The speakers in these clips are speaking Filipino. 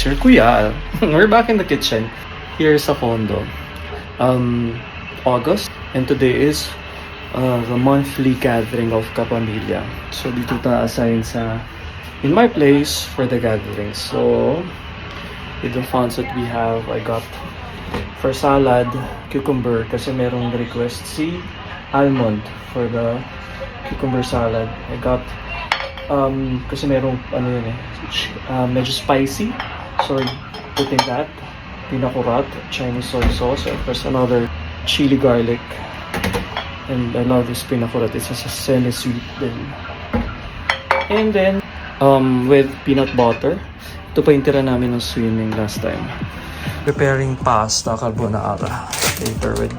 It's your kuya. We're back in the kitchen here sa condo. August, and today is the monthly gathering of Kapamilya. So dito ta assign in my place for the gathering. So with the funds that we have, I got for salad, cucumber kasi merong request si Almond for the cucumber salad. I got kasi merong medyo spicy, so putting that, pinakurat, Chinese soy sauce, and there's another chili garlic, and I love this pinakurat. It's just a semi-sweet din. And then with peanut butter. Ito pa yung tira namin ng swimming last time. Preparing pasta carbonara later with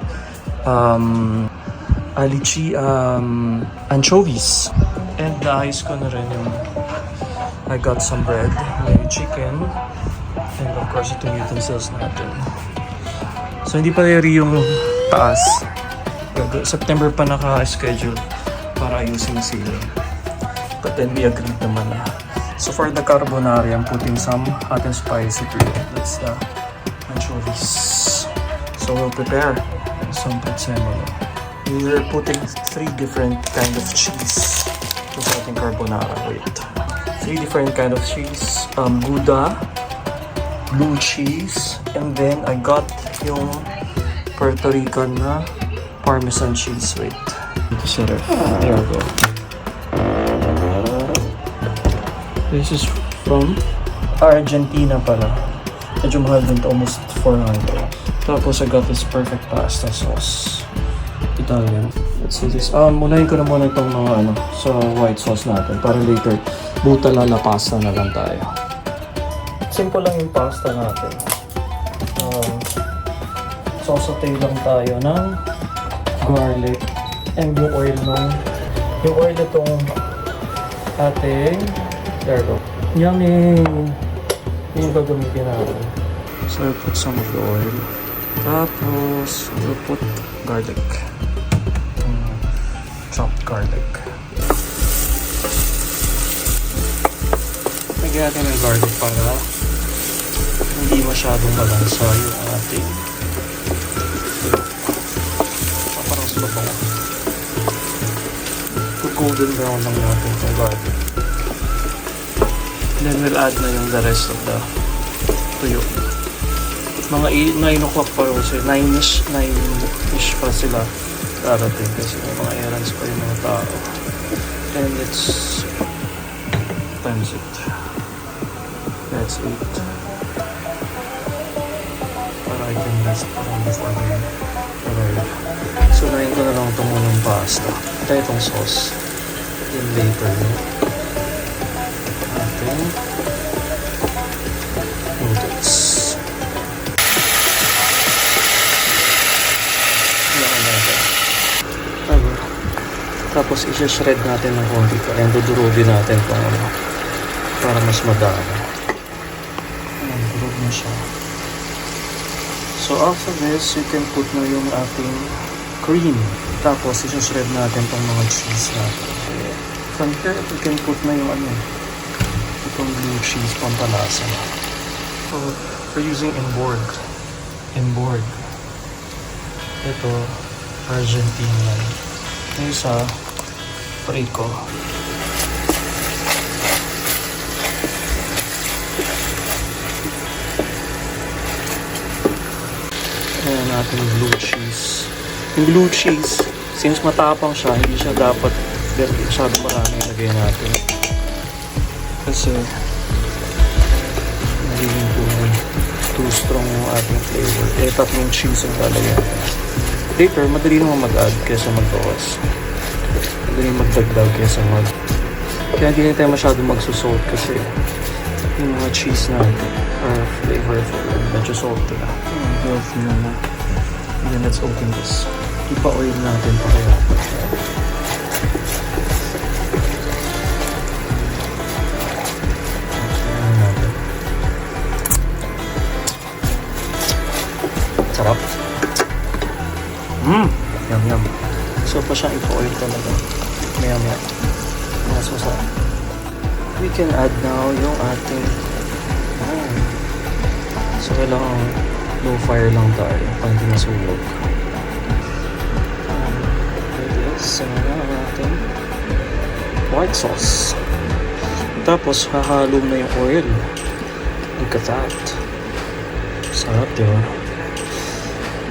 alici anchovies. And naayos ko na rin yung I got some bread, may chicken, and of course itong utensils natin. So hindi pa ready yung taas. September pa naka-schedule para ayusin yung ceiling. But then we agreed naman na. So for the carbonara, I'm putting some hot and spicy too. That's the anchovies. So we'll prepare some prezzemolo. We're putting 3 different kind of cheese to sa ating carbonara. Wait. 3 different kind of cheese. Gouda, blue cheese, and then I got yung Puerto Rican na Parmesan cheese. Wait. Ito sa ref. There we go. This is from Argentina pala. Medyo mahal din to, almost 400. Tapos I got this perfect pasta sauce. Italian. Let's see this. Unahin ko na muna itong mga sa white sauce natin para later butalala pasta na lang tayo. Simple lang yung pasta natin. Sausage lang tayo ng garlic and yung oil itong ating, there we go. Yummy! Yung gagamitin natin. So I put some of the oil. Tapos we'll put garlic. Chopped garlic. Lagyan natin ng garlic para hindi masyadong malansa yung ating parang sa babang. Golden brown lang natin itong garlic. And then we'll add na yung the rest of the tuyo. Mga 9 o'clock pa rin kasi 9ish pa sila darating kasi may mga errands pa yung mga tao. And let's times it. That's 8. Para I can rest parang before they arrive. So nahin ko na lang itong unang pasta. Ito itong sauce. Then later ating noodles. Tapos i-shred natin ng konti pa and dudurugin natin para mas madami. Ayan, durog na siya. So after this, you can put na yung ating cream. Tapos i-shred natin tong mga cheese natin. From here, you can put na yung itong blue cheese pampalasa. So we're using Emborg. Ito, Argentinian. Yung isa, Rico. Ayan natin yung blue cheese. Yung blue cheese, since matapang siya, hindi siya dapat masyado marami ilagay natin. Kasi nagiging too strong yung ating flavor. Tatlong cheese ang lalagyan natin. Later, madali naman mag-add kaysa mag-bawas. Madali magdagdag kaysa kaya hindi na tayo masyado magsusalt kasi yung mga cheese natin are flavorful and medyo salty na. Healthy na. And then let's open this. Ipa-oil natin pa kaya. Sarap. Yum. So pa siyang ipa-oil talaga. Maya. Mas masarap. We can add now yung ating So kailangan low fire lang tayo para hindi masunog. Natin white sauce. Tapos hahalo na yung oil. Look at that. Sarap, diba?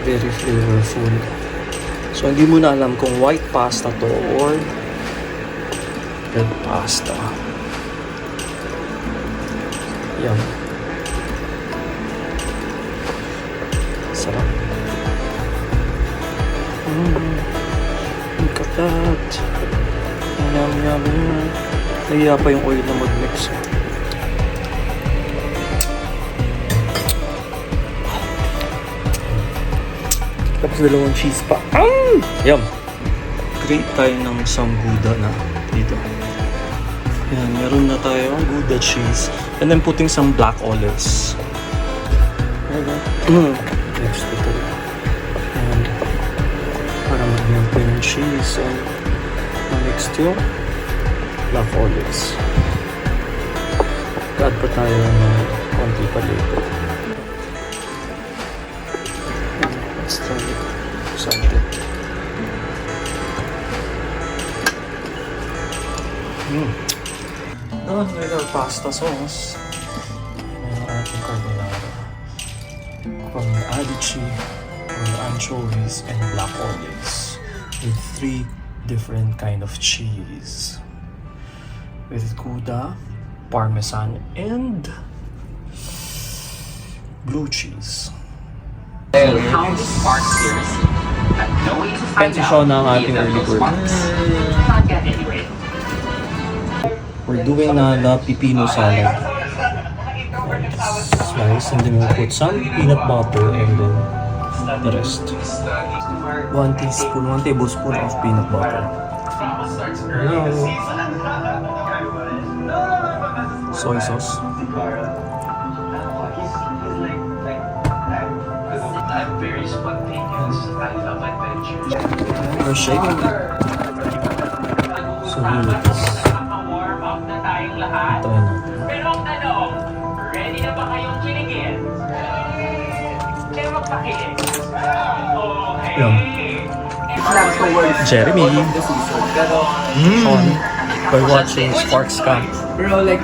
Very flavorful. So hindi mo na alam kung white pasta to or red pasta. Yum. Sarap. Look at that. Yum, yum, yum. Nahiya pa yung oil na mag-mix. Tapos dalawang cheese pa. Yum! Create tayo ng some Gouda na dito. Yan, meron na tayo Gouda cheese. And then putting some black olives. Next ito. And para mag-melt pa yung cheese. And next yung black olives. Add pa tayo ng konti pa dito. Let's try something. Done with our pasta sauce. Meron ating carbonara. From alici, or anchovies, and black olives. With 3 different kind of cheese. With Gouda, Parmesan, and blue cheese. Fancy siya ng ating early birds. We're doing the pipino salad. Slice and then we'll put some peanut butter and then the rest. 1 tablespoon of peanut butter. Hello. Soy sauce. We're shaking. So antayin natin. Pero ang tanong, ready na ba kayong kiligin? Kaya magpakilig. Yum. Jeremy. On by watching Sparks Camp. Bro, like,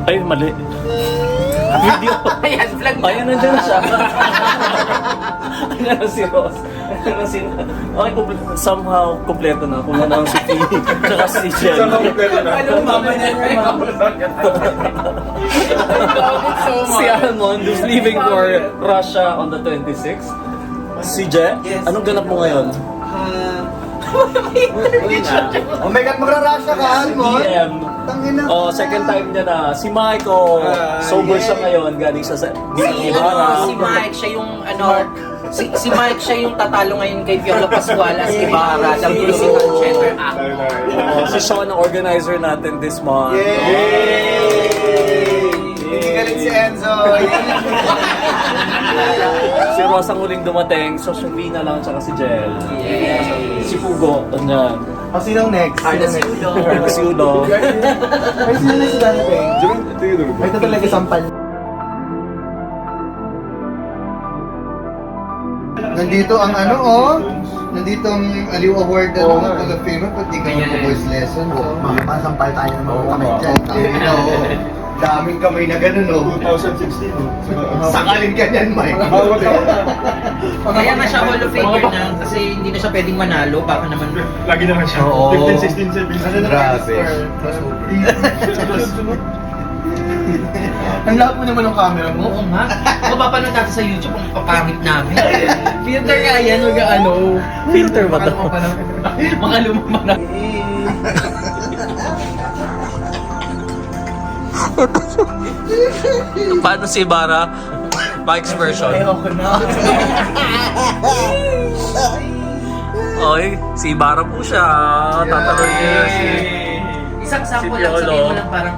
Ay, mali. Video. ayan, vlog na. Ayan, nandiyan siya. Ayan na si Ross. Ayan na si... Okay, somehow, kompleto na. Kung ano ang si P. Tsaka si Jen. Anong mama niya? Si Almond, who's leaving for Russia on the 26th. Si Je, Yes. anong ganap mo ngayon? Oh my God, magrarasya ka, Almond? DM. Tangina. Oh, second time niya na. Si Michael, sober siya ngayon, galing sa Ibarra. Si Mike, siya yung si Mike, siya yung tatalo ngayon kay Piolo Pascualas Ibarra, the musical theater actor. Oh, si Sean ang organizer natin this month. Yay! Hindi galing si Enzo. Si Ross ang huling dumating, so si Mina lang tsaka si Jel. Si Pugo, andyan. O, sinong next? Arda Siudo. Arda Siudo. Ay, sino na si Danating? Ay, ito talaga sampal. Nandito ang nandito ang Aliw Award for the famous pati ka ng voice lesson. Makapasampal tayo ng mga kamay dyan. Daming kamay na ganun, 2016. Sakalin ka niyan, Mike. Kaya nga siya Hall of Famer na kasi hindi na siya pwedeng manalo, baka naman. Lagi naman siya. Oo. 15, 16, 17. Grabe. Ang lahat mo naman ng camera mo. Oo nga. Mapapanood natin sa YouTube ang papangit namin. Filter nga yan, huwag Filter ba ito? mga lumama na. Paano si Ibarra? Mike's version. Ayoko na. Oy, si Ibarra po siya. Tatanong niya si... Isang sample lang, Piolo. sabihin mo lang parang,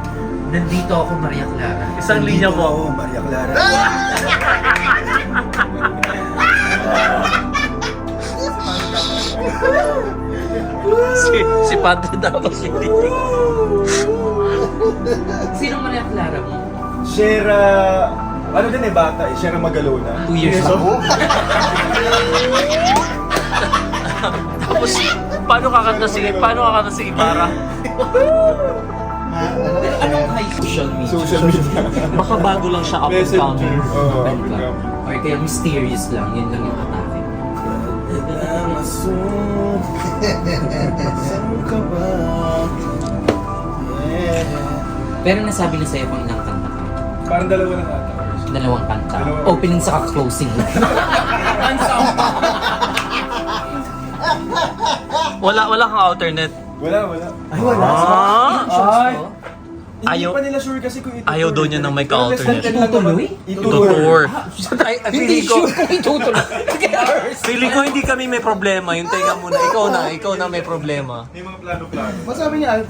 nandito ako, Maria Clara. Isang linya mo. Maria Clara. Padre Damas hindi. Sino Maria Clara mo? Shera... Ano din eh, bata eh. Shera Magalona. 2 years old. Tapos, paano kakanta si Ibarra? Anong high social media? Social media. Baka bago lang siya up and Messenger. coming. Oo, Open lang. Or kaya mysterious lang, yun lang yung atake. Pero nasabi na sa'yo kung ilang kanta ka. Parang dalawa lang ata. 2 kanta. Dalawa. Opening sa closing. Wala kang alternate. Wala. Ay, wala. Ah? Hindi Ayaw- pa nila sure kasi kung itutur. ayaw daw niya ng may Pero less than ka-alternate. 10 lang naman. Itutur? Tutor. Ay, Hindi feeling ko, sure kung itutuloy. feeling ko hindi kami may problema. Yung tenga muna. Ikaw na may problema. May mga plano-plano. Masabi niya,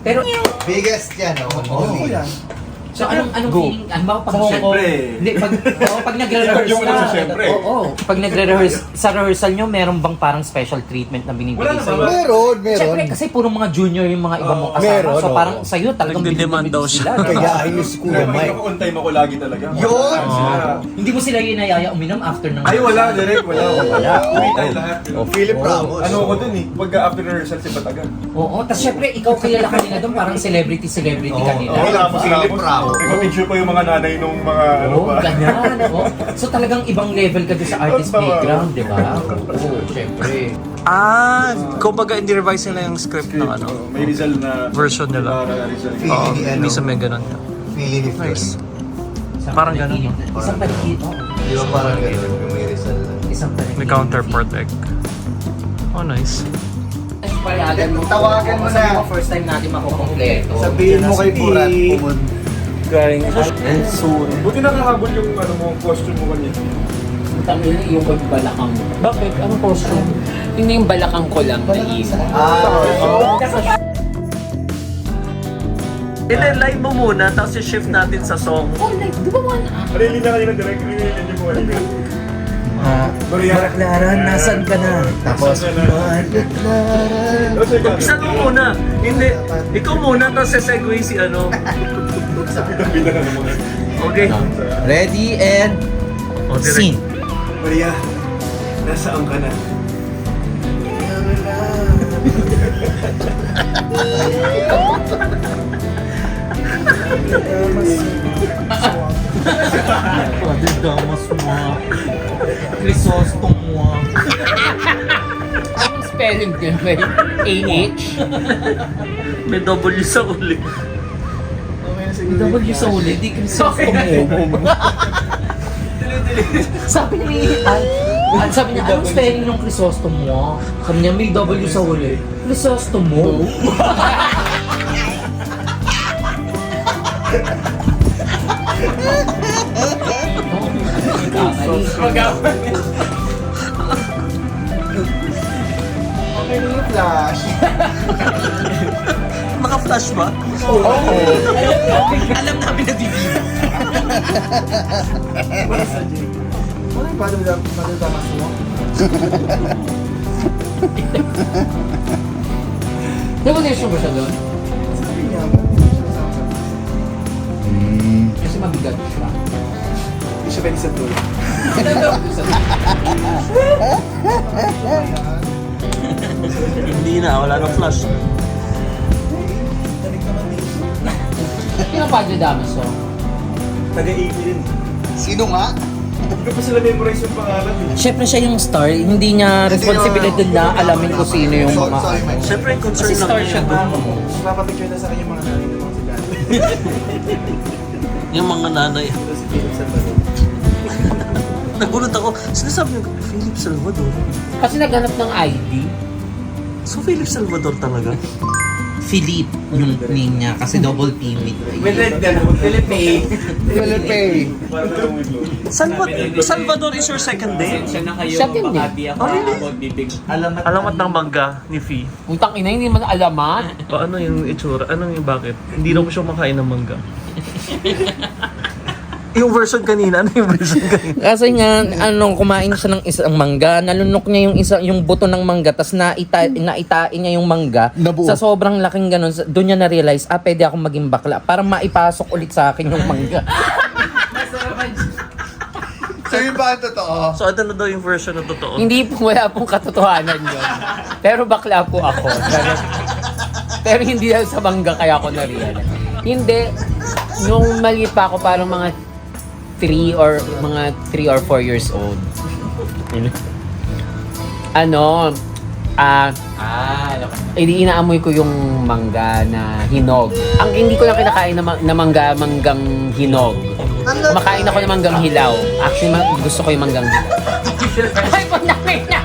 Pero, biggest yan, Oo yan. so anong feeling? Ano ba pag Siyempre. Hindi, pag nagre-rehearse Yung ano na. sa siyempre. Oo. Pag nagre-rehearse, sa rehearsal nyo, meron bang parang special treatment na binibigay Wala sa'yo? naman. Meron. Siyempre, kasi puro mga junior yung mga ibang mong kasama. Meron, So oo. parang sa'yo talagang Nagde-demand daw siya. Kayahin niyo si Kuya Kaya Mike. on time ako lagi talaga. Yun! Hindi mo sila inayaya uminom after ng... Ay, wala. Direct, wala. Uwi tayo lahat. Philip Ramos. Ano ako dun eh. Pagka after rehearsal si Batagan. Oo, tapos syempre, ikaw kilala ka nila doon, parang celebrity kanila. Philip Ramos. Nagpa-picture pa yung mga nanay nung mga ano Oo, ba. ganyan. Oo. So talagang ibang level ka doon sa artist playground, di ba? Oo, syempre. Kumbaga hindi revise nila yung script ng ano. May Rizal na Version nila. Rizal. Oo, Feeling ni hindi ano. sa may ganun. Feeling ni Flores. Nice. Parang ganun, no? Isang paligid, oo. Di ba parang gano'n yung may Rizal? Isang paligid. May counterpart egg. Oh, nice. Ay, payagan mo. Tawagan mo Sabi na. mo, first time natin makukompleto. Sabihin mo kay Burat, pumunta. Galing. And soon. Buti nakahabol yung ano mo, costume mo kanina. Tangina yung balakang. Bakit? Anong costume? Hindi yung balakang ko lang na isa. And then live mo muna, tapos i-shift natin sa song. Oh, like, di ba one? Release na kanina direct. Release niyo mo kanina. Clara, nasan ka na? Tapos, Isa mo muna. Hindi. Ikaw muna, tapos sesegue si ano. Bida na naman. Okay. Ready and O, direct. scene. Maria, nasaan ka na? Padre Damas mo. Crisostom mo. Anong spelling din ba? AH? May W sa uli. W sa uli, di Crisostom mo. Sabi niya, sabi niya, anong spelling ng Crisostom mo? Sabi niya, may W sa uli. Crisostom mo? okay na yung flash. Naka-flash ba? Alam namin na bibig. Ano yung Padre Damas mo? Nag-audition ba siya doon? Sabi niya, Kasi mabigat siya. Hindi siya pwede sa tool. Hindi na, wala nang flash. Sino Padre Damas oh? Taga-AP din. Sino nga? Hindi ko pa sila memorize yung pangalan eh. Siyempre siya yung star, hindi niya responsibilidad na alamin kung sino yung mga... Sorry, Mike. Siyempre, yung concern Kasi lang star niya. siya doon. Papapicture na sa kanya mga nanay ng mga sigahan. Yung mga nanay. Ito si Philip Salvador. Nagulat ako. Sinasabi niyo, Philip Salvador. Kasi naghanap ng ID. So, Philip Salvador talaga? Philip yung name niya kasi double P with With gano'n, Philippe. Philippe. Parang nalang ito. Salvador is your second name? Second name. Oh, really? Alamat ng mangga ni Fee. Utang ina, hindi man alamat. Paano yung itsura? Anong yung bakit? Hindi raw siya makain ng mangga. Yung version kanina, ano yung version kanina? Kasi nga, kumain siya ng isang mangga, nalunok niya yung buto ng mangga, tapos naitain niya yung mangga. Nabuo. Sa sobrang laking ganun, doon niya na-realize, pwede akong maging bakla para maipasok ulit sa akin yung mangga. So yun ba ang totoo? So, ano na daw yung version na totoo? Hindi po, wala pong katotohanan yun. Pero bakla po ako. Pero hindi dahil sa mangga kaya ako na-realize. Hindi, nung maliit pa ako, parang mga 3 or 4 years old. Inaamoy ko yung mangga na hinog. Ang hindi ko lang kinakain na manggang hinog. Kumakain ako ng manggang hilaw. Actually, gusto ko yung manggang hilaw. Ay, pagnamin na!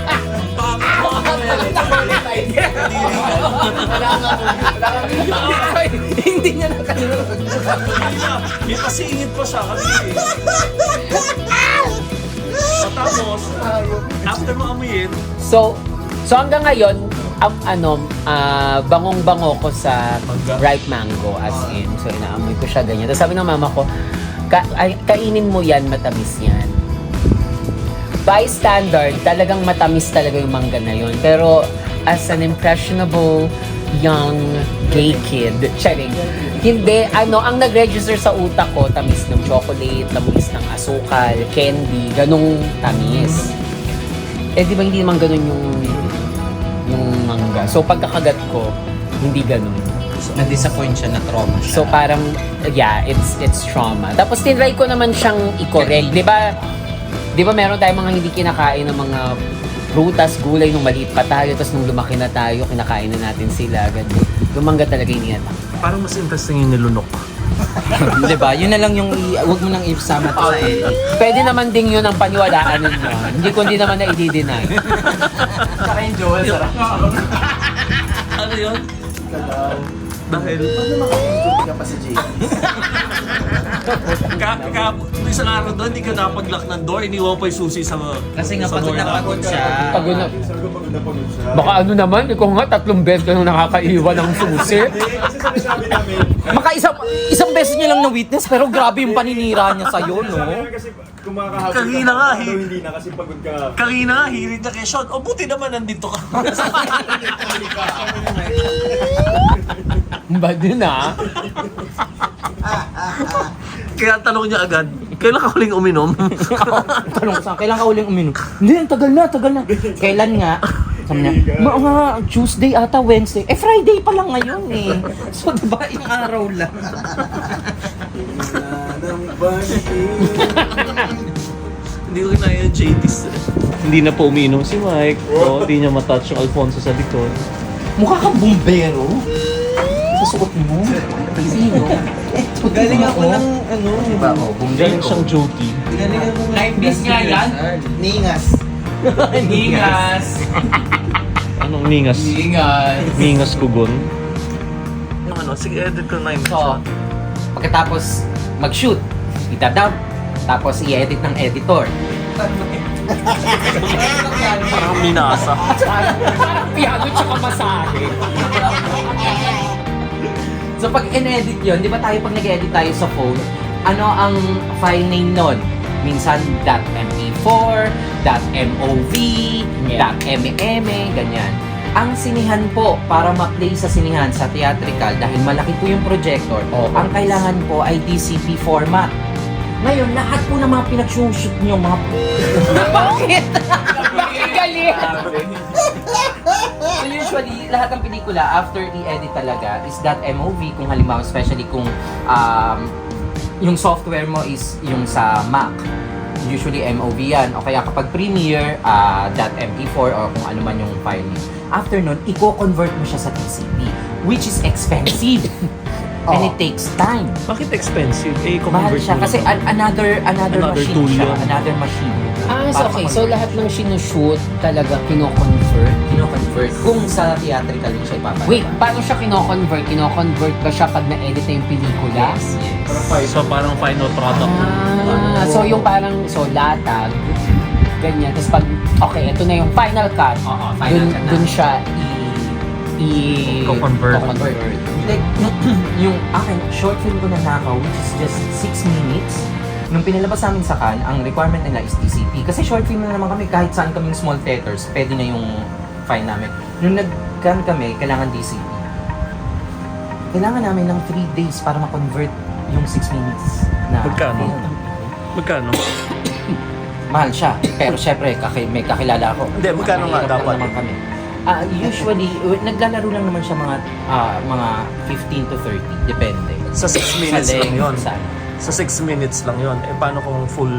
Hindi niya nakalimutan. May pasingit pa siya kasi. Tapos, after mo amuyin, So hanggang ngayon, bangong-bango ko sa Mangga? ripe mango as in. So inaamoy ko siya ganyan. Tapos sabi ng mama ko, kainin mo yan, matamis yan. By standard, talagang matamis talaga yung mangga na yun. Pero as an impressionable young gay kid, charing, hindi, ang nag-register sa utak ko, tamis ng chocolate, tamis ng asukal, candy, ganong tamis. Eh di ba hindi naman ganun yung mangga. So pagkakagat ko, hindi ganun. Na-disappoint siya, na-trauma siya. So parang, yeah, it's trauma. Tapos tinry ko naman siyang i-correct. Di ba meron tayong mga hindi kinakain ng mga prutas, gulay nung maliit pa tayo, tapos nung lumaki na tayo, kinakain na natin sila. Ganun. Yung mangga talaga iniyan. parang mas interesting yung nilunok. Diba? Yun na lang yung, wag mo nang isama to sa edit. Pwede naman ding yun ang paniwalaan ninyo. Hindi naman na i-deny. Saka yung Joel, sarap. Ano yun? Dahil... ka pa sa Jay. Isang araw doon, hindi ka napag-lock ng door, iniwan pa yung susi sa Kasi nga sa pagod door na pagod siya. Pagod na. Pagod na pagod siya. Baka ano naman, ikaw nga 3 beses ka nung nakakaiwan ng susi. Hindi, kasi sinasabi namin, Baka isang beses niya lang na-witness, pero grabe yung paninira niya sa'yo, no? kasi kumakahapon Kanina nga, daw hindi na kasi pagod ka. Kanina nga, hirit na kay Sean. O, buti naman nandito ka. Ba din ah? Kaya tanong niya agad, kailan ka huling uminom? Tanong sa kailan ka uling uminom? Hindi, tagal na. Kailan nga? Sabi niya, mga Tuesday ata, Wednesday. Friday pa lang ngayon eh. So, diba, yung araw lang. Hindi ko kinaya yung JT's. Hindi na po uminom si Mike. O, hindi niya matouch yung Alfonso sa likod. Mukha kang bumbero. Sa suot mo. Sino? Galing ako ng ano, Diba? Oh, Galing siyang duty. galing ako ng Life is nga yan. Ningas. Ningas. Anong ningas? Ningas. Ningas kugon. Yung ano, sige, edit ko na yun. So, pagkatapos mag-shoot, itadub, tapos i-edit ng editor. Parang minasa. Parang piano tsaka masahe. So pag in-edit yun, di ba tayo pag nag-edit tayo sa phone, ano ang file name nun? Minsan .mp4, .mov, .mm, ganyan. Ang sinihan po, para ma-play sa sinihan sa theatrical, dahil malaki po yung projector, ang kailangan po ay DCP format. Ngayon, lahat po ng mga pinag-shoot nyo, mga... Bakit? Bakit galit? So usually, lahat ng pelikula, after i-edit talaga, is .mov, kung halimbawa, especially kung yung software mo is yung sa Mac. Usually MOV yan. O kaya kapag Premiere, .mp4 or kung ano man yung file niya. After nun, i-convert mo siya sa DCP, which is expensive. And it takes time. Bakit expensive? Eh, Mahal convert siya mo kasi lang. another machine tool siya. yun. Another machine. So okay. So lahat ng sinushoot talaga kino-convert. Kino-convert kung sa theatrical din siya ipapalabas. Wait, paano siya kino-convert? Kino-convert ba siya pag na-edit na yung pelikula? Yes. So, parang final product. So yung parang, latag, ganyan. Tapos pag, okay, ito na yung final cut. Oo, final cut na. Dun siya Convert. Like, yung akin, short film ko na nakaw, which is just 6 minutes. Nung pinalabas namin sa Cannes, ang requirement nila is DCP. Kasi short film na naman kami, kahit saan kaming small theaters, pwede na yung fine namin. Nung nag-Cannes kami, kailangan DCP. Kailangan namin ng 3 days para ma-convert yung 6 minutes na Magkano? film. Magkano? Mahal siya. Pero syempre, may kakilala ako. Hindi, magkano nga Mahirap lang dapat? naman kami. Usually, naglalaro lang naman siya mga 15 to 30. Depende. Sa 6 minutes Sa lang yun. length, Sa 6 minutes lang yun. Eh, paano kung full?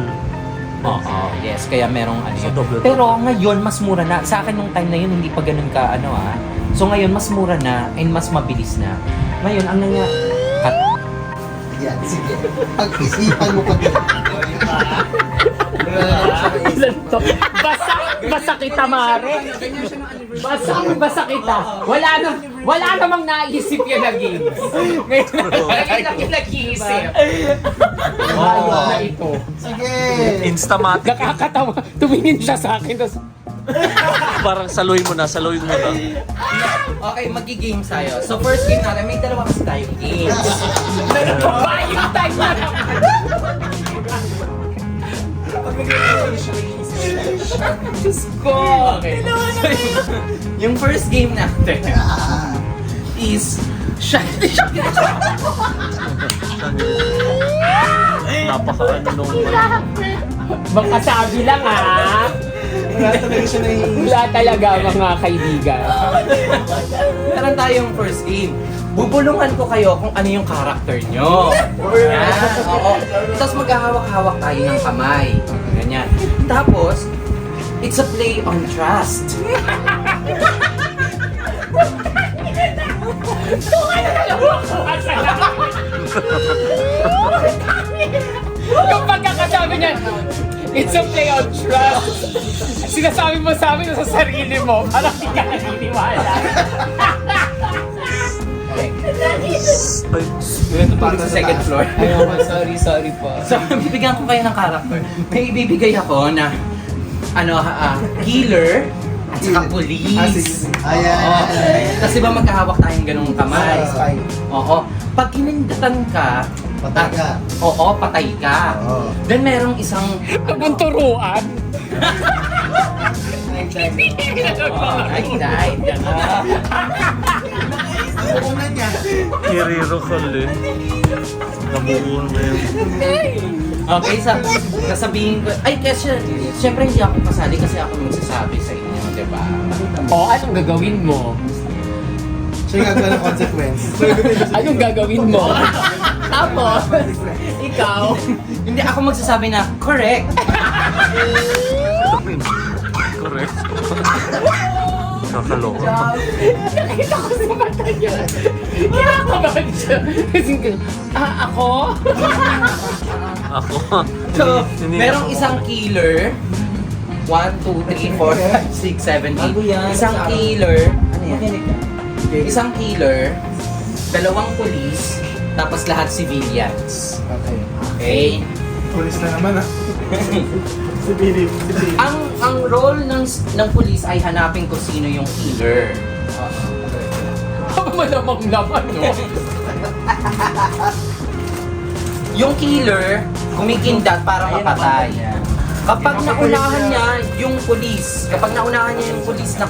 Oo, yes. Kaya merong ano So, yun. double. Pero ngayon, mas mura na. Sa akin nung time na yun, hindi pa ganun ka, So ngayon, mas mura na and mas mabilis na. Ngayon, ang cut. Yan, sige. Pag-isipan mo pa din. Ilan to? Basa kita, Mare. Basa kita. Wala namang naisip yan na games. Ngayon lang yung nag-iisip. Ayos na ito. Sige. Instamatic. Nakakatawa. Tumingin siya sa akin. Tapos, Parang saloy mo na. Okay, mag-games tayo. So first game natin, may dalawa kasi tayong games. yung time na Diyos ko. Okay. So, yung first game natin is Napaka-ano nung... Baka sabi lang Wala talaga mga kaibigan. Meron tayong first game. Bubulungan ko kayo kung ano yung character nyo. Yan, oo. Tapos maghahawak-hawak tayo ng kamay. Ganyan. Tapos, it's a play on trust. Yung pagkakasabi niya, it's a play on trust. Sinasabi mo sa amin sa sarili mo, parang di ka naniniwala. Tutulog sa second floor. Ayoko, sorry po. So, bibigyan ko kayo ng character. May ibibigay ako na, killer at saka police. Ayan. Oo. Kasi ba magkahawak tayong ganung kamay? Spy. Oo. Pag kinindatan ka, Patay ka. Oo, patay ka. Oo. Then merong isang Bunturuan. Ay, died. Kiriro ko rin. Nabuo na yun. Okay, sasabihin ko, kasi syempre hindi ako kasali kasi ako magsasabi sa inyo, di ba? O, anong gagawin mo? Siya nga ng consequence. Anong gagawin mo? Tapos, ikaw, Hindi ako magsasabi na, correct. Correct. Kakaloka. nakita ko sa mata niya. Kinakabahan siya. Kasi, ako? Ako. So, Hindi merong ako. isang killer. 1, 2, 3, 4, 5, 6, 7, 8. Isang killer. Ano yan? Isang killer, dalawang police, tapos lahat civilians. Okay. Okay? Pulis na naman Ang role ng police ay hanapin kung sino yung killer. Malamang naman, no? Yung killer, kumikindat para mapatay. Kapag naunahan niya yung police na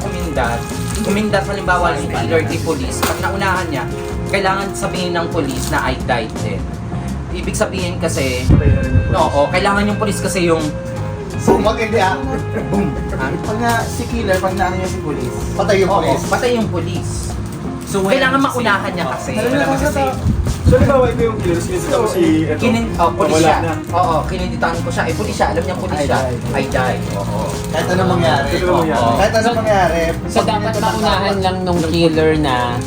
kumindat halimbawa yung killer kay police, pag naunahan niya, kailangan sabihin ng police na I died din. Ibig sabihin kasi, kailangan yung police kasi yung Bumag hindi ah. Pag na si killer, pag naano niya si police. Patay yung police. patay yung police. So, kailangan maunahan niya kasi. So, di ba ito yung killer? Sinita ko si... Pulis siya. na. Oo, kininditan ko siya. Pulis siya. Alam niya pulis siya. I died. Oo. Kahit anong mangyari. Kahit anong mangyari. So, dapat maunahan lang nung killer na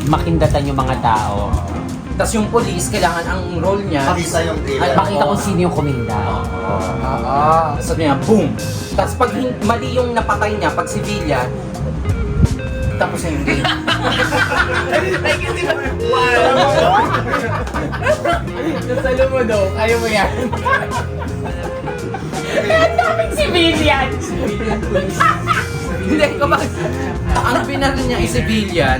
makindatan yung mga tao. Tapos yung police, kailangan ang role niya Makita yung killer. Makita kung sino yung kuminda. Sabi niya, boom! Tapos pag mali yung napatay niya, pag civilian, tapos na yung game. Nasalo mo daw. Ayaw mo yan. Ang daming civilian. Hindi, kapag ang binaril niya ay civilian,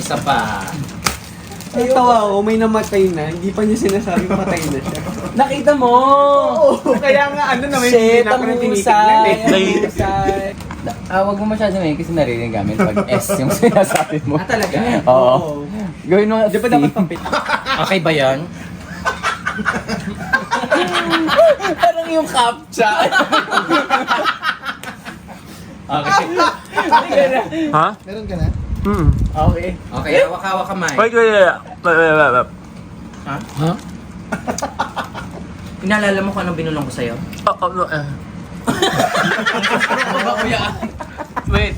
Isa pa. Ay, tawa ako, may namatay na. Hindi pa niya sinasabi patay na siya. Nakita mo! Kaya nga, ano na may Shit, ang tinitignan husay! eh. Ang husay! Wag mo masyado may kasi narinig namin pag S yung sinasabi mo. Ah, talaga? Oo. Gawin mo nga. Di ba dapat pampit? Okay ba yan? Parang yung captcha. Okay. Ha? Meron ka na? Okay. Okay, hawak-hawak kamay. Wait. Ha? Ha? Inaalala mo kung anong binulong ko sa'yo? Wait.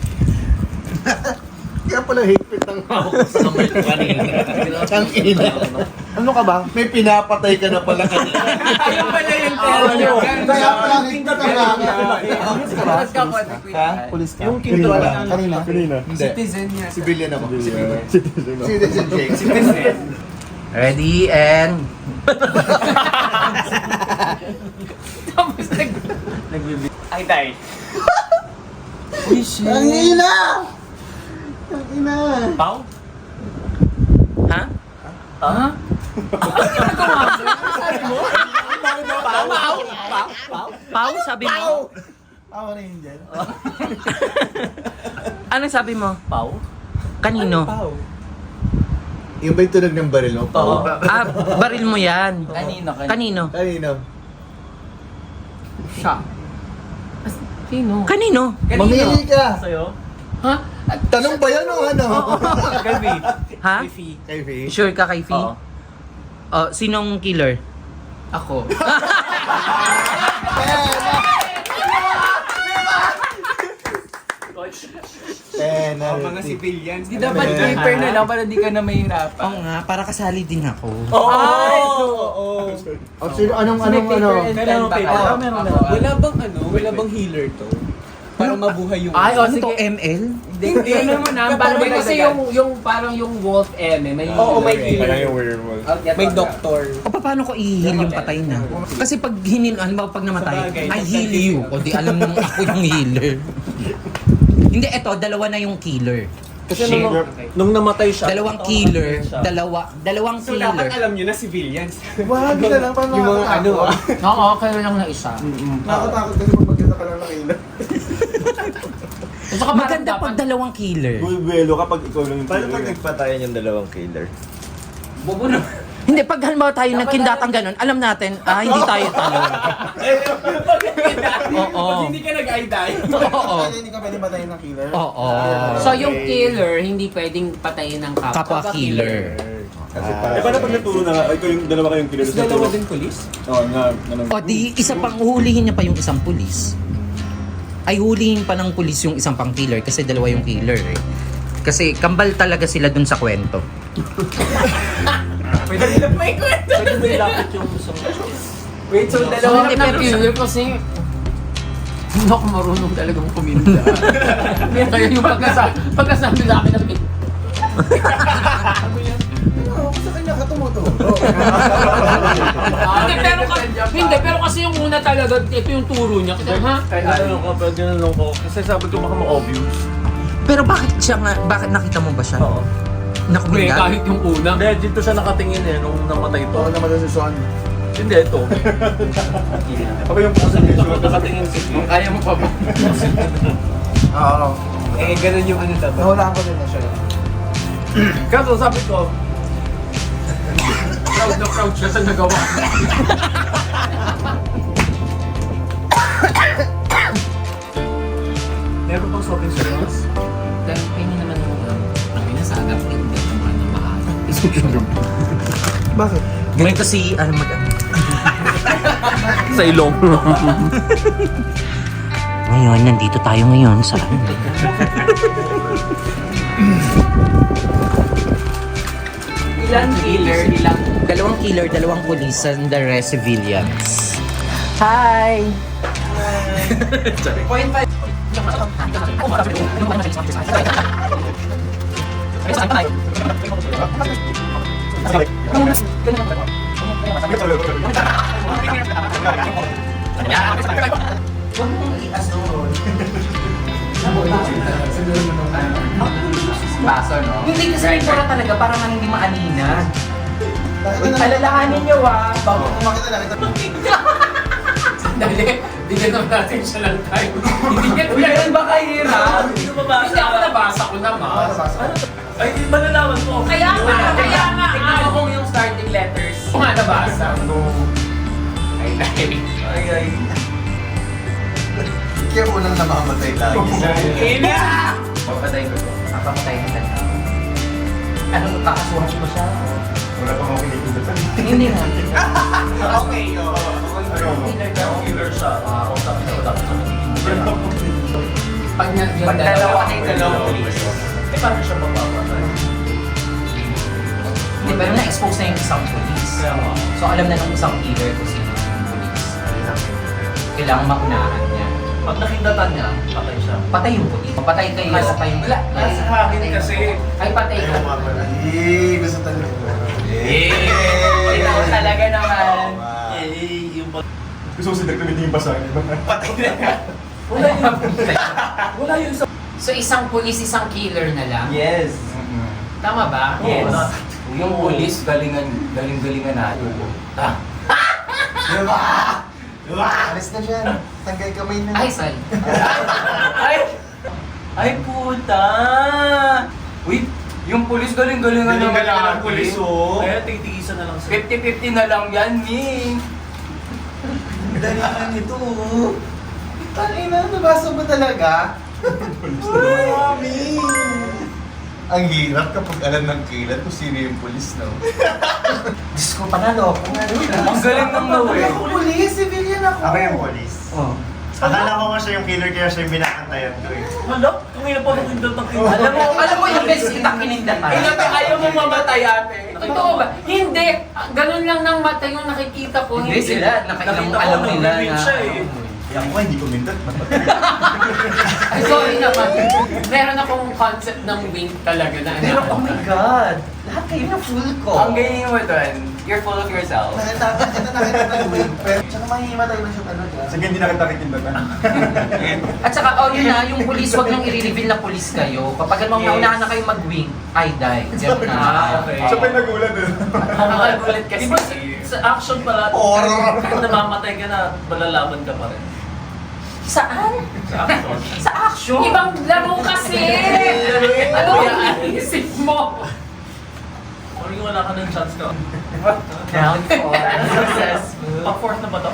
Kaya pala higpit ang hawak sa kamay ko kanina. Ang ina. Ano ka ba? May pinapatay ka na pala kanina. Ayun pala yung termo. Kaya pala higpit ang hawak. Ha? Pulis ka? Yung kinto lang. Kanina? Hindi. Citizen niya. Civilian ako. Citizen Jake. Ready and... Tapos Ay, tay. Ang ina! Ang ina! Pau? Ha? Ha? Pau, sabi mo? Awa na yun dyan. Anong sabi mo? Pau? Kanino? Yung ba yung tunog ng baril mo? Oo. Ah, baril mo yan. Kanino? Kanino? Kanina. Siya. Sino? Kanino? Mamili ka! Sa'yo? Ha? Tanong ba yan o ano? Gabi. Ha? Kay Faye? Sure ka kay Fee? Oo. Oh, sinong killer? Ako. Mga civilians. Di dapat paper na lang para di ka na mahirapan. Oo nga, para kasali din ako. O sino, anong, Kailangan paper. Oo, Wala bang healer to? Para mabuhay yung... Ay, ano to, ML? Hindi naman na. Parang kasi yung parang yung Wolf M, may Oo, may healer. healer. werewolf. May doctor. O paano ko i-heal yung patay na? Kasi pag halimbawa pag namatay, Sabagay, I heal you. O di alam nung ako yung healer. Hindi, eto, dalawa na yung killer. Kasi nung namatay siya, Dalawang killer, dalawang so dapat killer. alam nyo na civilians. Wag na lang, paano Yung mga ano, Oo, kayo lang na isa. Nakakatakot kasi pag magkita ka lang nakailan. Saka maganda pag dalawang killer. Buwelo kapag ikaw lang yung Paano pag nagpatayan yung dalawang killer? Bobo na. Hindi, pag halimbawa tayo nagkindatang ganun, alam natin, hindi tayo talo. Oo. Pag hindi ka nag-ay-die. Oo. Hindi ka pwede patayin ng killer. Oo. So yung killer, hindi pwedeng patayin ng Kapwa killer. Kasi paano pag naturo na nga, ikaw yung dalawa kayong killer? Dalawa din police? Oo, O di, isa pang huhulihin niya pa yung isang pulis. Ay hulihin pa ng pulis yung isang pang killer kasi dalawa yung killer eh. Kasi kambal talaga sila dun sa kwento. Pwede mo ilapit yung Wait, so Dalawa dalawa ng na killer kasi hindi ako marunong talagang kuminda. Kaya yung pagkasabi sa akin ng Sa kanya ka tumuturo. Hindi, pero kasi yung una talaga, ito yung turo niya. Kasi, ha? Ganun ko. Kasi sabi ko baka ma-obvious. Pero bakit nakita mo ba siya? Oo. Hindi, Nakuminda? kahit yung una. Hindi, dito siya nakatingin eh, nung namatay ito. Oo naman si Son. Hindi, ito. Ako yung puso nito, nakatingin si Kim. Kaya mo pa ba? Oo. Eh, ganun yung ano dapat. Nahulaan ko din na siya. Kaso sabi ko, Proud na proud siya sa nagawa. meron pang sobrang serious. Dahil pengi naman yung ang pinasagap ko yung dito mga na mahal. Bakit? Ganito si, Sa ilong. Ngayon, nandito tayo ngayon sa... Ilang killer, ilang... Dalawang killer, dalawang police, and the rest civilians. Hi! Point 5. Baso, no? Hindi kasi yung pura talaga, parang hindi maalina. Alalahanin niyo bago Makita lang ito. Dali, bigyan naman natin siya lang tayo. Hindi niya ko yan ba kahirap? Hindi ko mabasa. Hindi ako nabasa ko naman. Ay, malalaman mo. Kaya nga. Tingnan mo kung yung starting letters. Kung nga nabasa. Ay. Kaya unang namamatay lagi. Ina! Papatay ko to. Papatay ko na. Ano, kakasuhan ko ba siya? Wala pang ako pinikutan. Hindi nga. Okay, Killer siya. Kausap siya, tapos sa Pag yung dalawa kayong dalawang police. Eh, paano siya mapapatay? Hindi, pero na-expose na yung isang police. So alam na ng isang killer kung sino yung police. Kailangan maunahan niya. Pag nakindatan niya, patay siya. Patay yung police. Patay kayo. Patay yung Nasa akin kasi. Ay, patay ka. Gusto talaga. Ikaw talaga naman. Gusto ko si Dirk na yung basahin. Wala yun sa... So isang police, isang killer na lang? Yes. Tama ba? Yes. Yung police, galing-galingan natin. Diba? Alis na dyan. Tanggay kamay na. Ay, sorry. Ay, puta! Wait, yung police galing-galingan naman natin. Kaya titigisan na lang sa... 50-50 na lang yan, Ming. Dali na nito. Tangina, nabasa mo talaga? Mami! Ang hirap kapag alam ng kilat kung sino yung polis, no? Diyos ko, panalo ako. Ang galing ng nawin. Ako polis, civilian ako. Ako yung polis. Oh. Akala ko nga siya yung killer kaya siya yung binakantayan ko eh. Wala? Kung ina pa makindot ang kinindot. Alam mo yung best kita kinindatan. Ayaw mo mamatay ate. Totoo ba? Hindi. Ganun lang ng mata yung nakikita ko. Hindi sila, alam nila na. Yan ko, hindi ko mindat. Ay, sorry naman. Meron akong concept ng wink talaga na Pero oh my God, lahat kayo na full ko. Ang ganyan mo doon, you're full of yourself. Nakita ko yung pero tsaka mahihimatay na siya talaga. Sige, hindi nakita kinindot. At saka, oh yun na, yung police, wag nang i-reveal na police kayo. Kapag naunahan na kayo mag-wink, I die. Ganun na. Okay. Siya pa yung nagulat eh. Nakakagulat kasi. Sa action pala, Horror. kahit namamatay ka na, malalaban ka pa rin. Saan? Sa action. Sa action? Ibang laro kasi! Ano ang iisip mo? Sorry, wala ka ng chance ka. Down for successful. Pag-fourth na ba to?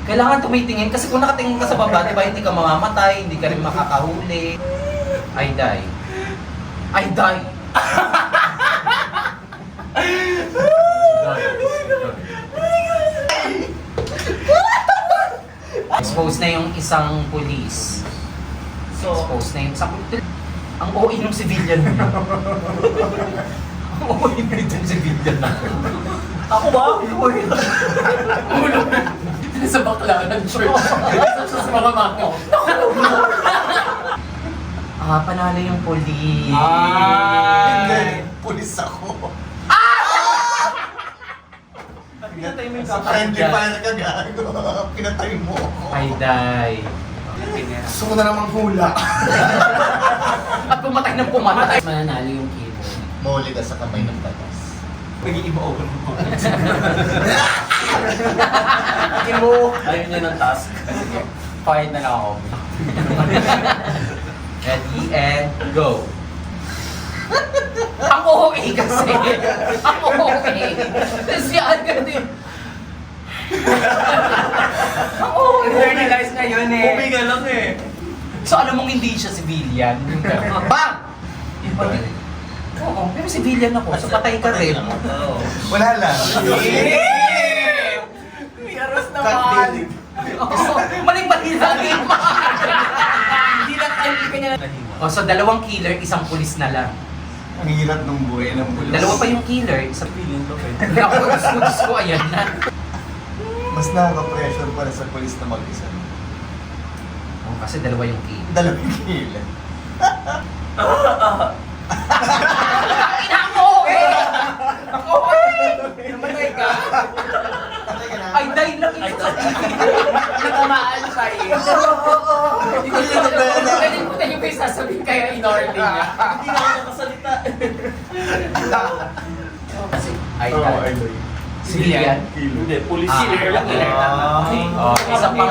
Kailangan tumitingin kasi kung nakatingin ka sa baba, di ba hindi ka mamamatay, hindi ka rin makakahuli. I die. I die. Expose na yung isang police. So, Expose na yung isang police. Ang OA ng civilian mo. Ang OA na yung civilian na. ako ba? Sa bakla ng church. Sa mga mako. Panalo yung police. Hindi, pulis ako. Pinatay mo yung Friendly fire ka gago. Pinatay mo ako. I die. Gusto ko na namang hula. At pumatay ng pumatay. Mananalo yung kilo. Mahuli ka sa kamay ng batas. Nag-iiba over mo. Ayaw niya ng task. Fired na lang ako. Ready and go. Ang OA kasi. Ang OA. Tapos yan ganun. Ang OA. Internalize na yun eh. Ubi ka lang eh. So alam mong hindi siya civilian. Bang! Oo, pero civilian ako. So patay ka rin. Wala lang. Yaros Cut deal. Maling-mali lang yung Hindi lang tayo kanya na. Oh, so dalawang killer, isang pulis na lang. Ang hirap ng buhay ng pulis. Dalawa pa yung killer, isang Feeling ko eh. ako gusto ko, ayan na. Mas nakaka-pressure para sa pulis na mag-isa. Oh, kasi dalawa yung killer. Dalawang kila. Ina ang OA! Ang OA! Namatay ka. Ay, dahil lang ito. Natamaan siya eh. Pwede mo na yung may sasabihin kaya in-order niya. Hindi na ako nakasalita. Kasi, ay, Oo, dahil. I know. Civilian. Hindi, police. Killer lang killer. Oh, isa pang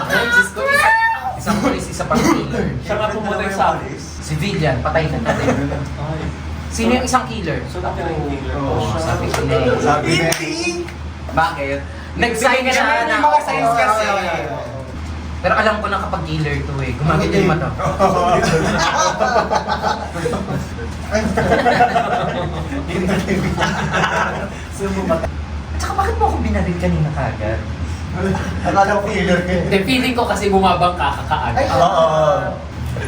Ay, Diyos ko, isa. isang pulis, isa pang killer. Siya nga pumatay sa akin. Civilian, patay na natin. Sino yung isang killer? So, natira yung killer. Oh, sabi ko na eh. Sabi niya. Bakit? Nag-sign siya na. Yung mga signs kasi. Pero alam ko na kapag killer to eh. Gumagit yung mata. Tsaka bakit mo ako binaril kanina kagad? Akala ko killer ka eh. Hindi, feeling ko kasi bumabang kakakaag. Oo.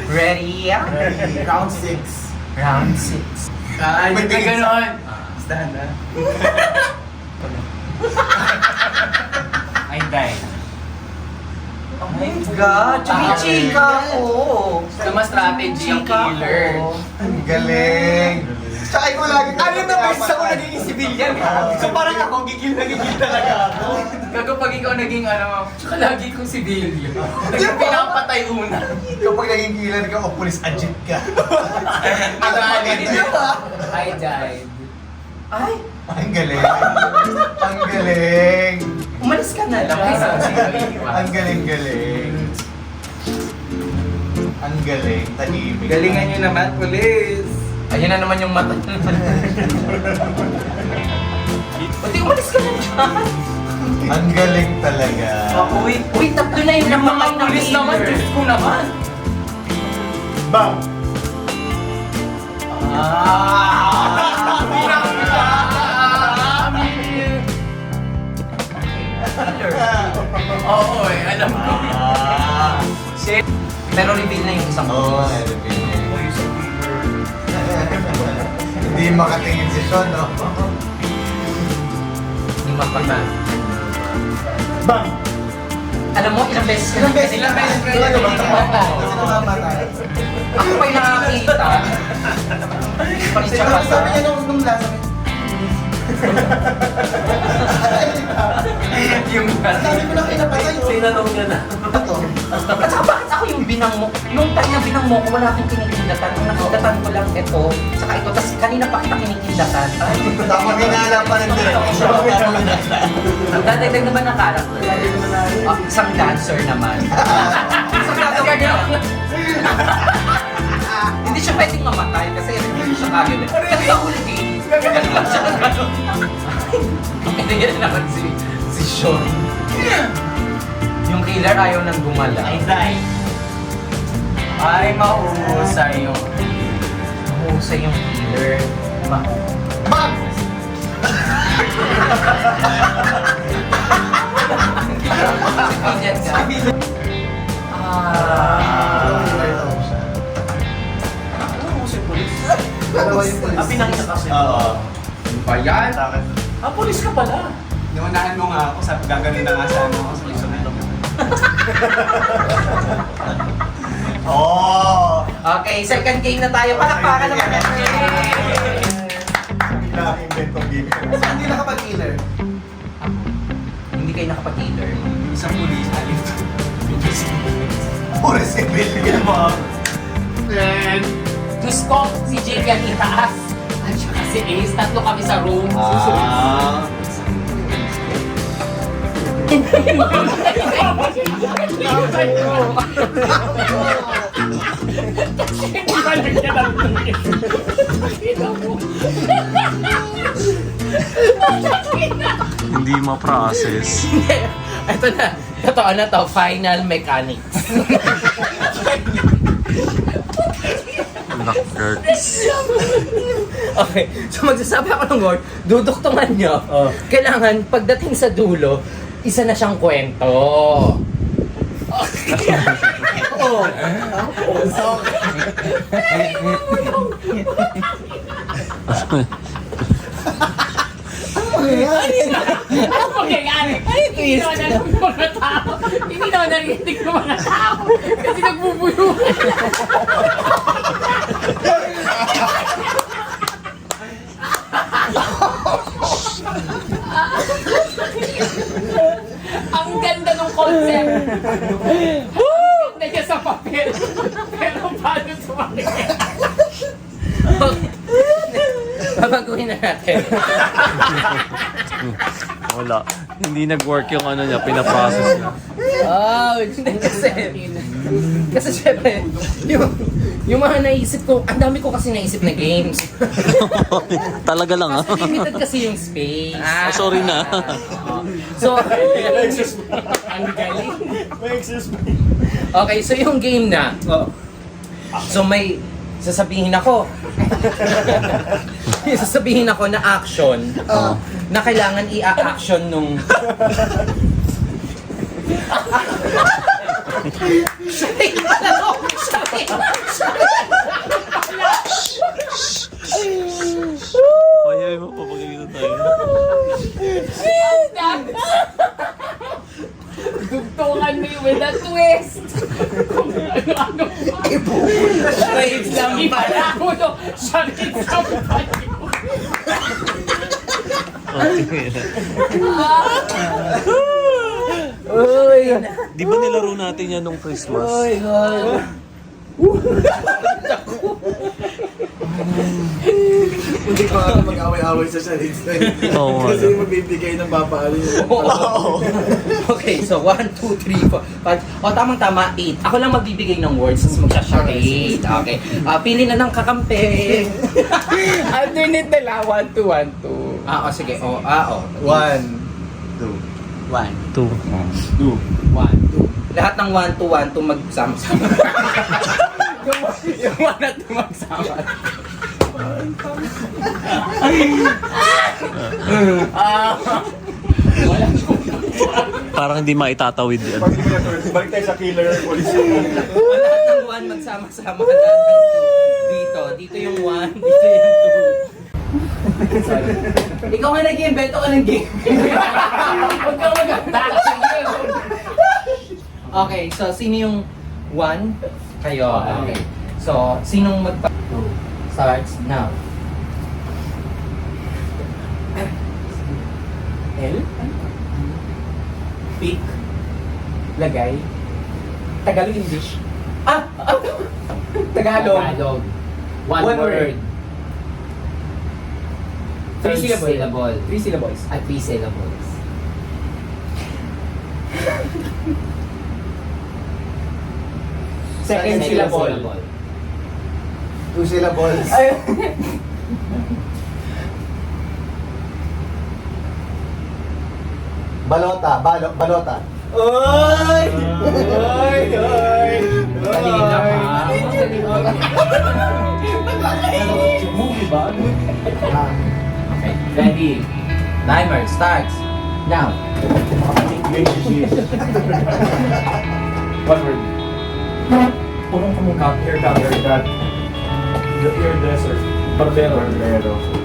Ready? Round 6. Round 6. Ay, May hindi tingin ganon. Stand na. I died. Oh my God, chumichika ako. Tama strategy ang killer. Ang galing. Tsaka ikaw lagi Ayun na best ako naging civilian. So parang ako gigil talaga ako. Gago pag ikaw naging ano, tsaka lagi kong civilian. Naging pinapatay una. Kapag naging killer ka o police agent ka. Magalit. Diba? I died. Ay! Ang galing. Ang galing. Umalis ka na lang. Ay, sorry. Ang galing-galing. Ang galing. Tahimik. Galingan nyo naman, police. Ayun na naman yung mata. Pati umalis ka na dyan. Ang galing talaga. Wait. Uy, tatlo na yung namatay ng Police naman, killer. Diyos ko naman. Bam! Oo, alam ko. Shit. Pero reveal na yung isang Oo, pulis. Hindi makatingin si Sean, no? Hindi mapata. Bang! Alam mo, ilang beses ka Talaga ba? Kasi namamatay. Ako pa'y nakakita. Sabi niya nung last, Yung sabi ko lang kinapatay. Sinanong niya na. Ito. At saka bakit ako yung binang mo? Nung time na binang mo ko, wala akong kinikindatan. Nung nakindatan ko lang ito, saka ito. Tapos kanina pa kita kinikindatan. Ay, Dapat hinala pa rin din. dadagdag naman ng character. Isang dancer naman. Isang gagawin niya. Hindi siya pwedeng mamatay kasi hindi siya kagad. Kasi nahuli. Ganun lang siya. Hindi yan naman si Sean. Yung killer ayaw nang gumala. Ay, mahusay yung... Mahusay yung killer. Bang! Dalawa yung pulis. Pinakita kasi. Oo. Ba yan? Pulis ka pala. Naunahan mo nga ako, sabi gaganin na nga sana ako sa isang ito. Oh! Okay, second game na tayo. Palakpakan naman natin. Hindi lang inventong game. Saan hindi nakapag-killer? Hindi kayo nakapag-killer. Isang pulis, alin. Puro civil. Diyos ko, si JP ang itaas. At saka si Ace, tatlo kami sa room. Hindi ma-process. Ito na, totoo na to, final mechanics. Okay, so magsasabi ako ng word, duduktungan nyo. Kailangan, pagdating sa dulo, isa na siyang kwento. Ano mangyayari? Hindi naman alam ng mga tao. Hindi naman narinig ng mga tao. Kasi nagbubuyuhan. Ang ganda ng concept. Ang ganda niya sa papel. Pero paano sumakit? Babaguhin na natin. Wala. Hindi nag-work yung ano niya, pinaprocess niya. Kasi syempre, yung mga naisip ko, ang dami ko kasi naisip na games. Talaga lang Kasi limited kasi yung space. Sorry na. So, Ang galing. okay, so yung game na. So may sasabihin ako. Sasabihin ako na action na kailangan i-action nung shooting pala to! Shooting! Ay, mapapagalitan tayo. Dugtungan mo yung with a twist. Kung ano-ano pa. Straight lang pala. Ipapuno. Sakit sa pati. Uy! Di ba nilaro natin yan nung Christmas? Hindi ko ako mag-away-away sa sarili. Oo nga. Kasi magbibigay ng papaano yun. Okay, so 1, 2, 3, 4, 5. O, tamang-tama, 8. Ako lang magbibigay ng words, tapos magsha-charade. Okay. Pili na ng kakampi. Alternate nila. 1, 2, 1, 2. Sige. 1, 2. 2. 1. Lahat ng 1, 2, 1, 2 magsama-sama. yung 1 at 2 magsama. Parang hindi maitatawid yan. Balik tayo sa killer police. Lahat ng magsama-sama lahat ng two. Dito yung 1, dito yung 2. Ikaw nga nag-invento ka ng game. Huwag kang maganda. Okay, so sino yung 1? Kayo. Okay. So, sinong starts now? L? Pick? Lagay? Tagalog English? Tagalog. One word. 3 syllables. 3 syllables. 3 syllables. 3 syllables. Second syllable. 2 syllables. Balota. Balota. Oy! Kanina pa. Okay, ready. Timer starts now. One word. Purong kamukha. Hair that. The hairdresser. Barbero.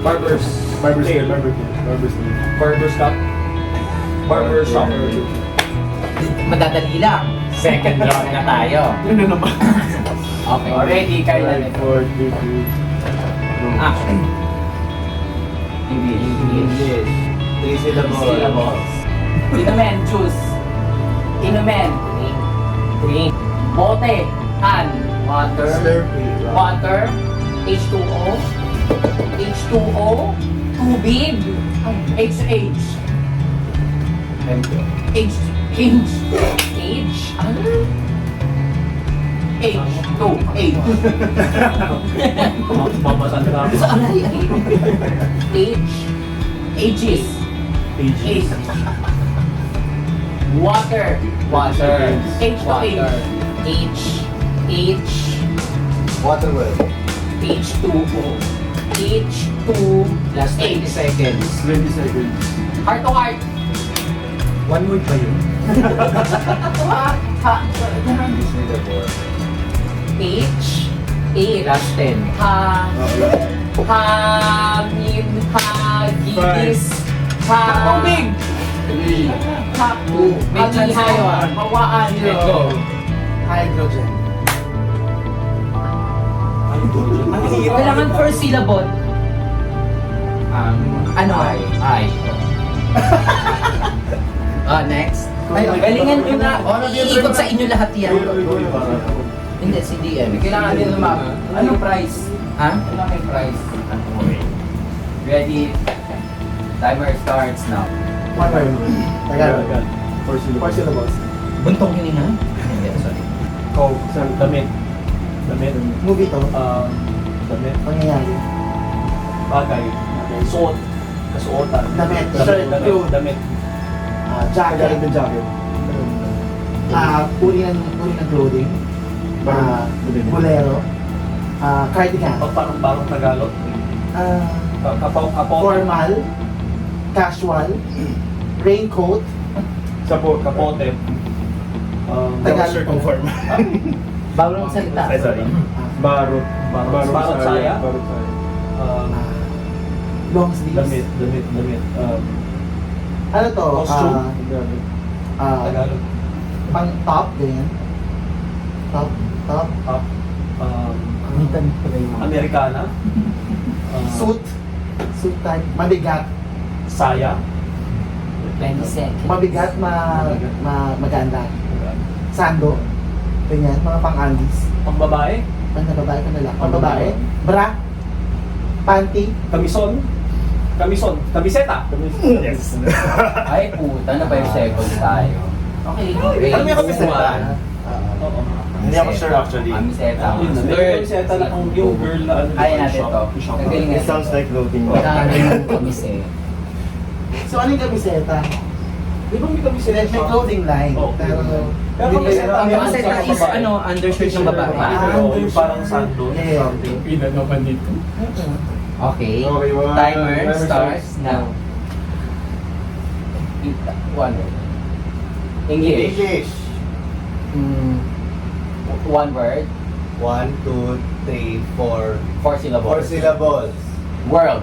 Barber's tail. Barber's cup. Barber shop. Madadali lang. Second round na tayo. Ano naman? Okay, ready kayo na. 4, 3, 2. Action. English. 3 syllables. Syllables. Inumin, choose. Inumin. Drink. Bote. Can. Water. Slurpee. Water. H2O. H2O. Tubig. HH. H. H. H. Ano? H2. H. Mabasan ka. Saan ay? H. Ages. H. Water. Water. H to H. H. H. Water word. H2O. H2. Last 20 seconds. 20 seconds. Heart to heart. One word ba yun? H. H. Last 10. Hagidis. Tubig. May chance kayo, ah. Hawaan. Let go. Hydrogen. Kailangan first syllable. Ano? I. Next. Galingan nyo na. Iikot sa inyo lahat yan. Hindi, si DM. Kailangan din lumabot. Anong price? Ha? Kailangan yung price. Ready? Timer starts now. One word. Tagalog. 4 syllables. Buntong hininga? Hindi, sorry. Coke. Damit. Movie to. Damit. Pangyayari. Bagay. Suot. Kasuotan. Damit. Shirt. Damit. Jacket. Jacket. Uri ng clothing. Bolero. Cardigan. Parang Tagalog. Kapaw. Formal. Casual. Raincoat. Kapote. Tagalog. Conform. Bawal ang salita. Sorry. Barot. Barot saya. Long sleeves. Damit. Ano to? Costume. Tagalog. Pang top, ganyan. Top. Americana. Suit type. Mabigat. Saya. 20 seconds. Mabigat, maganda. Sando. Ganyan, mga pang-andis. Pang babae. Pang babae, pang lalaki. Pang babae. Bra. Panty. Kamison. Kamiseta. Yes. Ay, puta na ba yung second tayo? Okay. Ano yung kamiseta? Oo. Hindi ako sure actually. Kamiseta. Kamiseta na ang yung girl na ano. Kaya natin to. Nagaling It sounds like clothing. Kailangan yung kamiseta. So, ano yung kamiseta? Di ba may kamiseta? May clothing line. Oo. Pero, Pero kamiseta, Ang kamiseta is undershirt ng babae. Yung parang sando. Yeah. Pinanaman dito. Okay. Okay, Timer starts now. One. English. English. One word. 1, 2, 3, 4. 4 syllables. 4 syllables. World.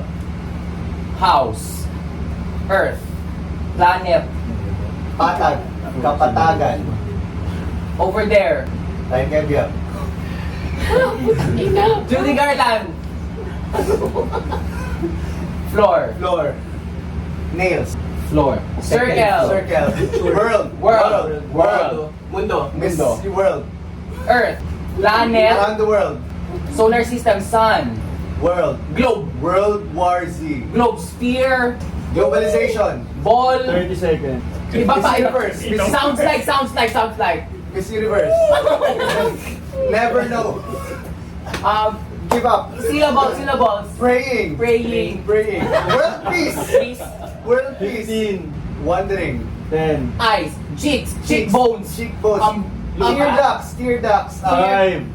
House. Earth. Planet. Patag. Kapatagan. Over there. Taikebya. Judy Garland. Floor. Floor. Nails. Floor. Circle. Circle. World. World. Mundo. Miss World. Earth. Planet. Around the world. Solar system. Sun. World. Globe. World War Z. Globe. Sphere. Globalization. Ball. 30 seconds. Iba pa. Miss Universe. Sounds like. Miss Universe. Never know. Give up. Syllables. Praying. Praying. World peace. Peace. World peace. 15. Wondering. 10. Eyes. Cheekbones. Cheekbones. Tear ducts. 5.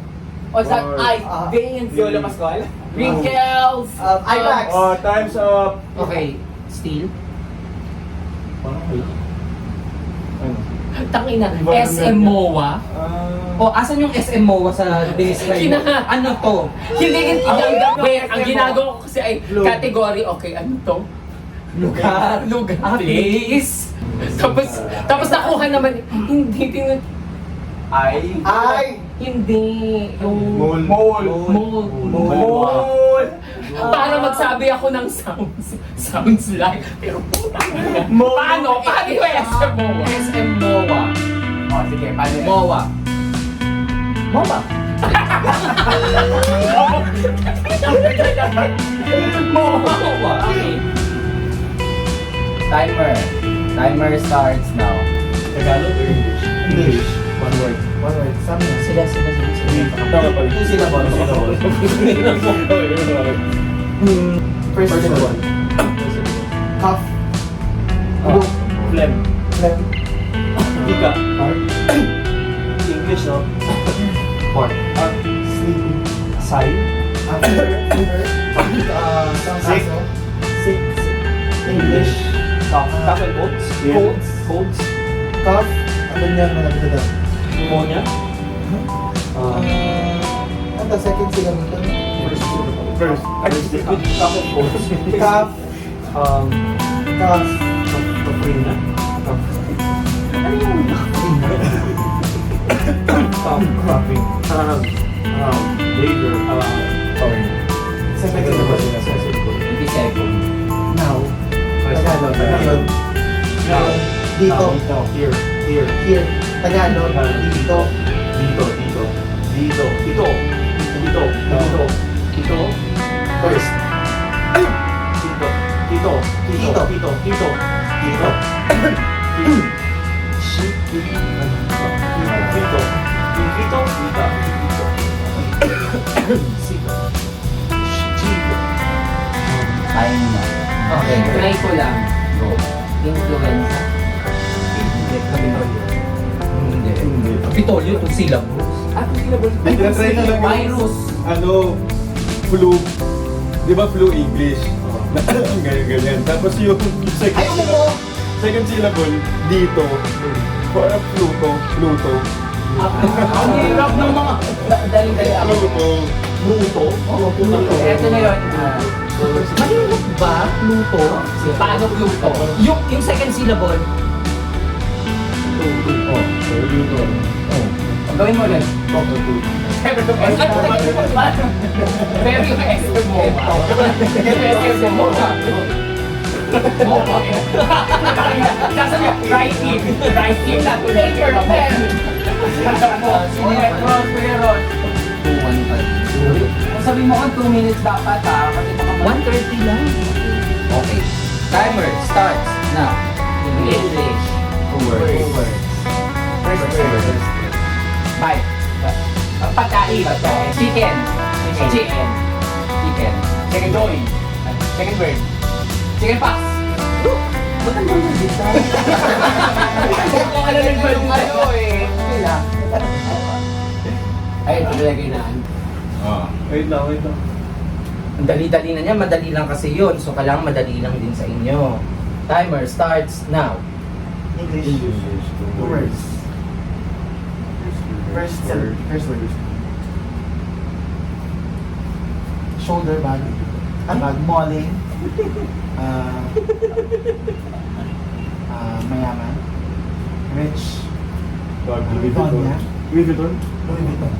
What's that? Four. Eyes. Veins. Yolo Pascual. Wrinkles. Eye bags. Time's up. Okay, steel. Ano? Tangina, Environment. SM MOA. O, asan yung SM MOA sa describe mo? Ano to? Hindi, ang ginagawa ko kasi ay category, okay, ano to? Lugar. Place. Tapos nakuha naman, hindi, hindi, yung mole. Para magsabi ako ng sounds like, pero puta. Paano yung SM MOA? SM MOA. Oh, sige. Paano yun? MOA. MOA. MOA. Okay. Timer starts now. Tagalog or English? English. One word. Sila. Tama pala. 2 syllables. First syllable. Cough. Phlegm. Ika. English, no? Heart. Sleepy. Sign. Sick. Sick. English. Cough and colds. Colds. Cough. Ano niya malapit na? Pneumonia. Ano second syllable to? First. Cough and colds. Cough. Cough. Kaprina. Coughing. Labor. Second syllable. 20 seconds. Now. Tagalog. Now. Dito. Here. Here. Tagalog. Dito. Dito. First. Dito. Time na. Okay. Try ko lang. Go. Influenza. Hindi. Kapitolyo, 2 syllables. Ay, try na lang yung Virus. flu. Di ba flu English? Ganyan. Tapos yung second syllable, dito. Parang Pluto. Ang hirap ng mga... Dali-dali ako. Pluto. Ito na yun. Mahirap ba? Pluto? Paano Pluto? Yung second syllable. Gawin mo ulit. Pero yung SM MOA. Right in na. Take your pen. Sabi mo kung 2 minutes dapat ha. Kasi baka 1:30 lang. Okay. Timer starts now. English. 2 words. First word. Bite. Pagkain. Chicken. Second join. Second word. Chicken pox. Ba't ang ganda dito? Kung ano lang word tayo eh. Sila. Ay, ito talaga inaan. Wait lang. Ang dali-dali na niya, madali lang kasi yun. So, kailangan madali lang din sa inyo. Timer starts now. English. 2 words. First word. shoulder bag, bag malling, mayaman, rich, Louis Vuitton. Louis Vuitton? Louis Vuitton.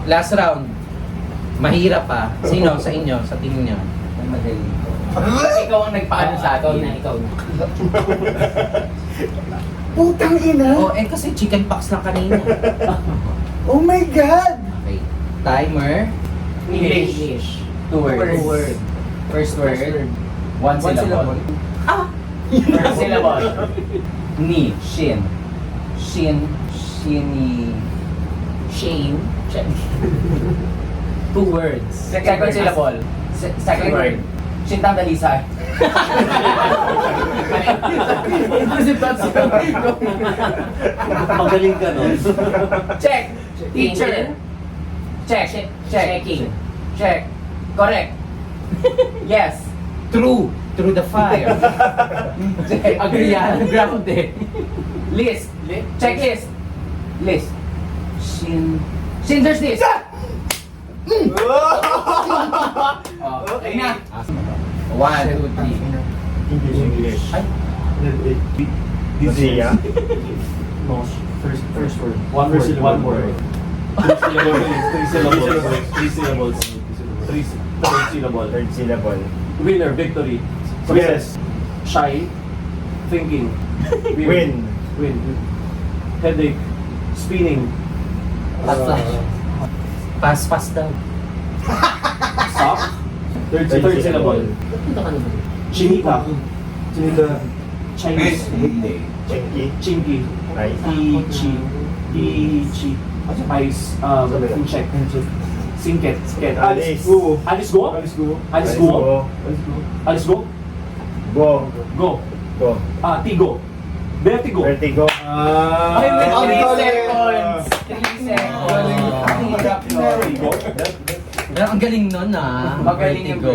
Last round. Mahirap pa. Sino sa inyo? Sa tingin nyo? Ang madali. Ikaw ang nagpaano sa akin. Ikaw na. Putang ina! Kasi chicken pox lang kanina. Oh my God! Okay. Timer. English. 2 words. First word. One syllable. First syllable. Ni. Shin. Shini. Shane. 2 words. Second syllable. Second word. Shintang Dalisay. Magaling ka nun. Check. Teacher. Check. Checking. Check. Correct. Yes. True. Through the fire. Agree yan. Grounded. List. Checklist. List. Schindler's List. Okay na. 1, 2, 3. English. Dia. First word. One word. 3 syllables. Third syllable. Winner, victory. Success. Shy. Thinking. Win. Headache. Spinning. Pass daw. Sock. Third syllable. Chinika. Chinese. Chinky. Ichi. Ice. Check. Singket. Alice go. Tigo. Vertigo. Ay, may Ang 3 galing. seconds. 3 seconds. Ang galing nun Magaling yung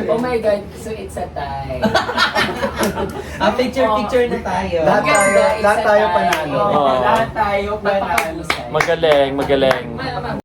Oh my God, so it's a tie. Picture na tayo. Lahat tayo panalo. Lahat tayo panalo. Magaling. Ma'am,